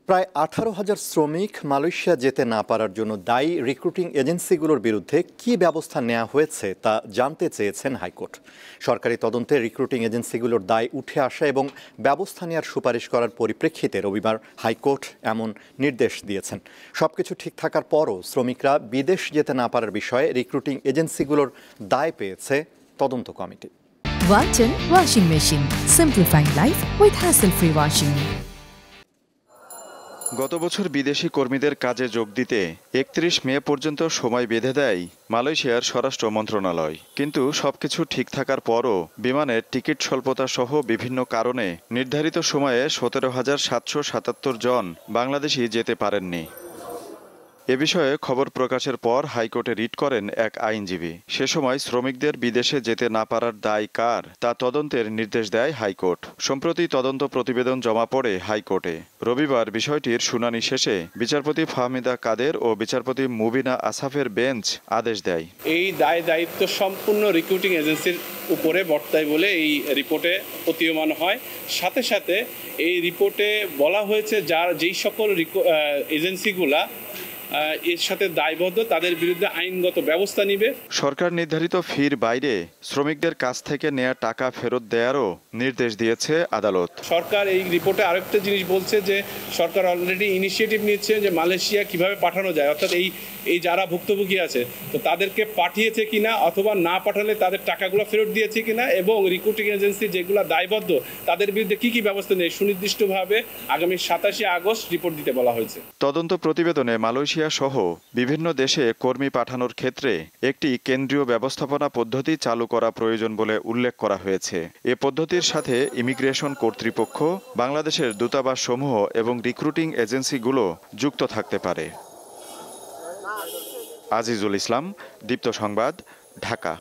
প্রায় 18,000 শ্রমিক মালয়েশিয়া যেতে না পারার জন্য দায়ী রিক্রুটিং এজেন্সিগুলোর বিরুদ্ধে কী ব্যবস্থা নেওয়া হয়েছে তা জানতে চেয়েছেন হাইকোর্ট। সরকারি তদন্তে রিক্রুটিং এজেন্সিগুলোর দায় উঠে আসা এবং ব্যবস্থা নেওয়ার সুপারিশ করার পরিপ্রেক্ষিতে রবিবার হাইকোর্ট এমন নির্দেশ দিয়েছেন। সবকিছু ঠিক থাকার পরও শ্রমিকরা বিদেশ যেতে না পারার বিষয়ে রিক্রুটিং এজেন্সিগুলোর দায় পেয়েছে তদন্ত committee. Walton washing machine, simplifying life with hassle-free washing. গত বছর বিদেশি কর্মীদের কাজে যোগ দিতে ৩১ মে পর্যন্ত সময় বেঁধে দেয় মালয়েশিয়ার স্বরাষ্ট্র মন্ত্রণালয়। কিন্তু সবকিছু ঠিক থাকার পরও বিমানের টিকিট স্বল্পতা সহ বিভিন্ন কারণে নির্ধারিত সময়ে 17,777 জন বাংলাদেশি যেতে পারেননি। এ বিষয়ে খবর প্রকাশের পর হাইকোর্টে রিট করেন এক আইনজীবী। সে সময় শ্রমিকদের বিদেশে যেতে না পারার দায় কার তা তদন্তের নির্দেশ দেয় হাইকোর্ট। সম্প্রতি তদন্ত প্রতিবেদন জমা পড়ে হাইকোর্টে। রবিবার বিষয়টির শুনানি শেষে বিচারপতি ফাহমিদা কাদের ও বিচারপতি মুবিনা আসাফের বেঞ্চ আদেশ দেয়। এই দায়িত্ব সম্পূর্ণ রিক্রুটিং এজেন্সির উপরে বর্তায় বলে এই রিপোর্টে প্রতীয়মান হয়। সাথে সাথে এই রিপোর্টে বলা হয়েছে যেই সকল এজেন্সিগুলা এর সাথে দায়বদ্ধ তাদের বিরুদ্ধে আইনগত ব্যবস্থা নিবে। সরকার নির্ধারিত ফির বাইরে শ্রমিকদের কাছ থেকে নেয়া টাকা ফেরত দেওয়ারও নির্দেশ দিয়েছে আদালত। সরকার এই রিপোর্টে আরেকটা জিনিস বলছে যে সরকার অলরেডি ইনিশিয়েটিভ নিচ্ছে যে মালয়েশিয়া কিভাবে পাঠানো যায়, অর্থাৎ এই যারা ভুক্তভোগী আছে তো তাদেরকে পাঠিয়েছে কিনা অথবা না পাঠালে তাদের টাকাগুলো ফেরত দিয়েছে কিনা এবং রিক্রুটিং এজেন্সি যেগুলো দায়বদ্ধ তাদের বিরুদ্ধে কি ব্যবস্থা নেয় সুনির্দিষ্টভাবে আগামী 27 আগস্ট রিপোর্ট দিতে বলা হয়েছে। তদন্ত প্রতিবেদনে মালয়েশিয়া সহ বিভিন্ন দেশে কর্মী পাঠানোর ক্ষেত্রে একটি কেন্দ্রীয় ব্যবস্থাপনা পদ্ধতি চালু করা প্রয়োজন বলে উল্লেখ করা হয়েছে। এ পদ্ধতির সাথে ইমিগ্রেশন কর্তৃপক্ষ, বাংলাদেশের দূতাবাস সমূহ এবং রিক্রুটিং এজেন্সিগুলো যুক্ত থাকতে পারে। আজিজুল ইসলাম, দীপ্ত সংবাদ, ঢাকা।